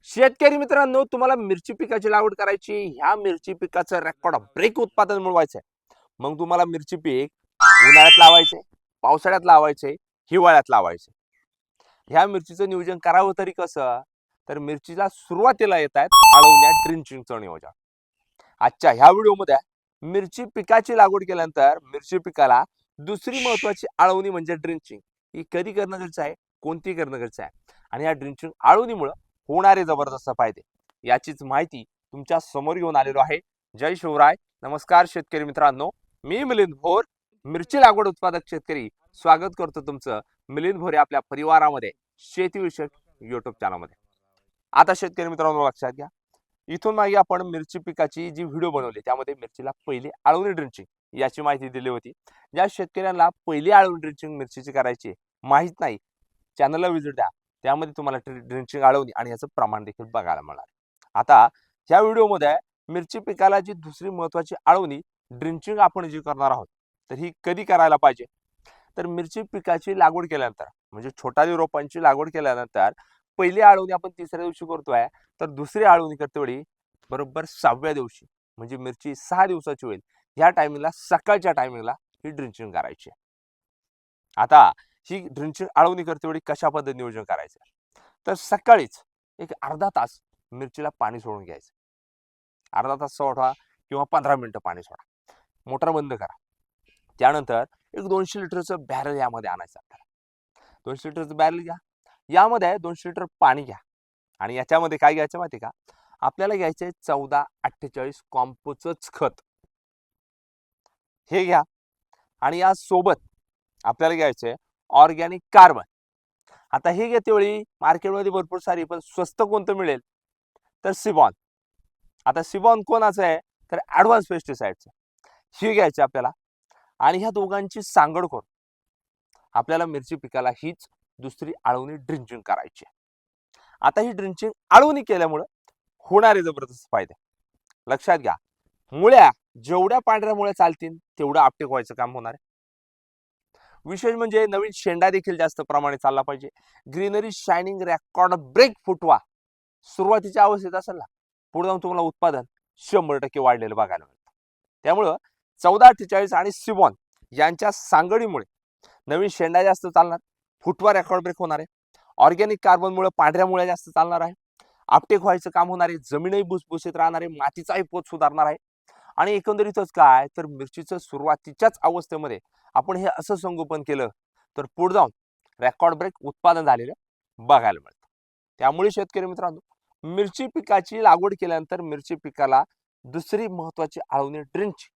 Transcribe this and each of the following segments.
शेतकरी मित्रांनो, तुम्हाला मिरची पिकाची लागवड करायची. ह्या मिरची पिकाचं रेकॉर्ड ब्रेक उत्पादन मिळवायचं आहे. मग तुम्हाला मिरची पीक उन्हाळ्यात लावायचे, पावसाळ्यात लावायचे, हिवाळ्यात लावायचे. ह्या मिरचीचं नियोजन करावं तरी कसं? तर मिरचीला सुरुवातीला येत आहेत आळवण्या ड्रिंचिंगचं नियोजन. आजच्या ह्या व्हिडिओमध्ये मिरची पिकाची लागवड केल्यानंतर मिरची पिकाला दुसरी महत्वाची आळवणी म्हणजे ड्रिंचिंग. ही कधी करणं गरजेचं आहे, कोणती करणं गरजेचं आहे, आणि या ड्रिंचिंग आळवणीमुळे होणारे जबरदस्त फायदे याचीच माहिती तुमच्या समोर घेऊन आलेलो आहे. जय शिवराय. नमस्कार शेतकरी मित्रांनो, मी मिलिंद भोर, मिरची लागवड उत्पादक शेतकरी. स्वागत करतो तुमचं मिलिंद भोरे आपल्या परिवारामध्ये, शेतीविषयक युट्यूब चॅनलमध्ये. आता शेतकरी मित्रांनो लक्षात घ्या, इथून मागे आपण मिरची पिकाची जी व्हिडिओ बनवली त्यामध्ये मिरचीला पहिली आळवणी ड्रिंचिंग याची माहिती दिली होती. ज्या शेतकऱ्यांना पहिली आळवणी ड्रिंचिंग मिरचीची करायची माहित नाही, चॅनलला व्हिजिट द्या. त्यामध्ये तुम्हाला ड्रिंचिंग आळवणी आणि याचं प्रमाण देखील बघायला मिळणार. आता ह्या व्हिडिओमध्ये मिरची पिकाला जी दुसरी महत्वाची आळवणी ड्रिंचिंग आपण जी करणार आहोत, तर ही कधी करायला पाहिजे? तर मिरची पिकाची लागवड केल्यानंतर म्हणजे छोटाली रोपांची लागवड केल्यानंतर पहिली आळवणी आपण तिसऱ्या दिवशी करतोय, तर दुसरी आळवणी करते वेळी बरोबर 6व्या दिवशी, म्हणजे मिरची 6 दिवसाची होईल या टायमिंगला, सकाळच्या टायमिंगला ही ड्रिंचिंग करायची. आता ही ड्रिंचिंग आळवणी करते वेळी कशा पद्धतीने नियोजन करायचं? तर सकाळीच एक अर्धा तास मिरचीला पाणी सोडून घ्यायचं. अर्धा तास सोडा किंवा 15 मिनिटं पाणी सोडा. मोटर बंद करा. त्यानंतर एक 200 लिटरचं बॅरल यामध्ये आणायचं आपल्याला. 200 लिटरचं बॅरल घ्या. यामध्ये 200 लिटर पाणी घ्या आणि याच्यामध्ये काय घ्यायचं माहिती का? आपल्याला घ्यायचे 1448 कॉम्पोचंच खत हे घ्या. आणि या सोबत आपल्याला घ्यायचे ऑर्गॅनिक कार्बन. आता हे घेते वेळी मार्केटमध्ये भरपूर सारी, पण स्वस्त कोणतं मिळेल? तर सिबॉन. आता सिबॉन कोणाचं आहे? तर ॲडव्हान्स पेस्टिसाइडचं. हे घ्यायचे आपल्याला आणि ह्या दोघांची सांगड करून आपल्याला मिरची पिकाला हीच दुसरी आळवणी ड्रिंचिंग करायची. आता ही ड्रिंचिंग आळवणी केल्यामुळे होणारे जबरदस्त फायदे लक्षात घ्या. मुळ्या जेवढ्या पांढऱ्या मुळ्या चालतील तेवढं आपटेक व्हायचं काम होणार आहे. विशेष म्हणजे नवीन शेंडा देखील जास्त प्रमाणे चालला पाहिजे. ग्रीनरी शायनिंग रेकॉर्ड ब्रेक फुटवा सुरुवातीच्या अवस्थेत असेल ना, पुढे जाऊन तुम्हाला उत्पादन 100% वाढलेलं बघायला मिळतं. त्यामुळं 1448 आणि सिबॉन यांच्या सांगडीमुळे नवीन शेंडा जास्त चालणार, फुटवा रेकॉर्ड ब्रेक होणार आहे. ऑर्गॅनिक कार्बनमुळे पांढऱ्या मुळ्या जास्त चालणार आहे, आपटेक व्हायचं काम होणार आहे, जमीनही भुसभुशीत राहणार आहे, मातीचाही पोत सुधारणार आहे. आणि एकंदरीतच काय, तर मिरचीचं सुरुवातीच्याच अवस्थेमध्ये आपण हे असं संगोपन केलं तर पुढे जाऊन रेकॉर्ड ब्रेक उत्पादन झालेलं बघायला मिळतं. त्यामुळे शेतकरी मित्रांनो, मिरची पिकाची लागवड केल्यानंतर मिरची पिकाला दुसरी महत्वाची आळवणी ड्रिंच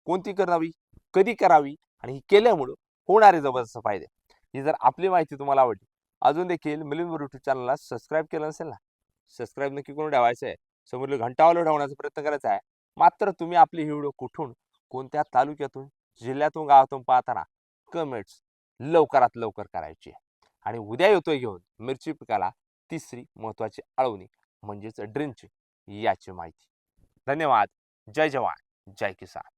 कोणती करावी, कधी करावी आणि ही केल्यामुळं होणारे जबरदस्त फायदे. ही जर आपली माहिती तुम्हाला आवडली, अजून देखील मिलिंद भोर यूट्यूब चॅनलला सबस्क्राईब केलं नसेल ना, सबस्क्राईब नक्की करून ठेवायचं आहे. समोरील घंटावाला ठेवण्याचा प्रयत्न करायचा आहे. मात्र तुम्ही आपली ही व्हिडिओ कुठून, कोणत्या तालुक्यातून, जिल्ह्यातून, गावातून पाहताना कमेंट्स लवकरात लवकर करायची. आणि उद्या येतोय घेऊन मिरची पिकाला तिसरी महत्वाची आळवणी म्हणजेच ड्रिंच याची माहिती. धन्यवाद. जय जवान, जय किसान.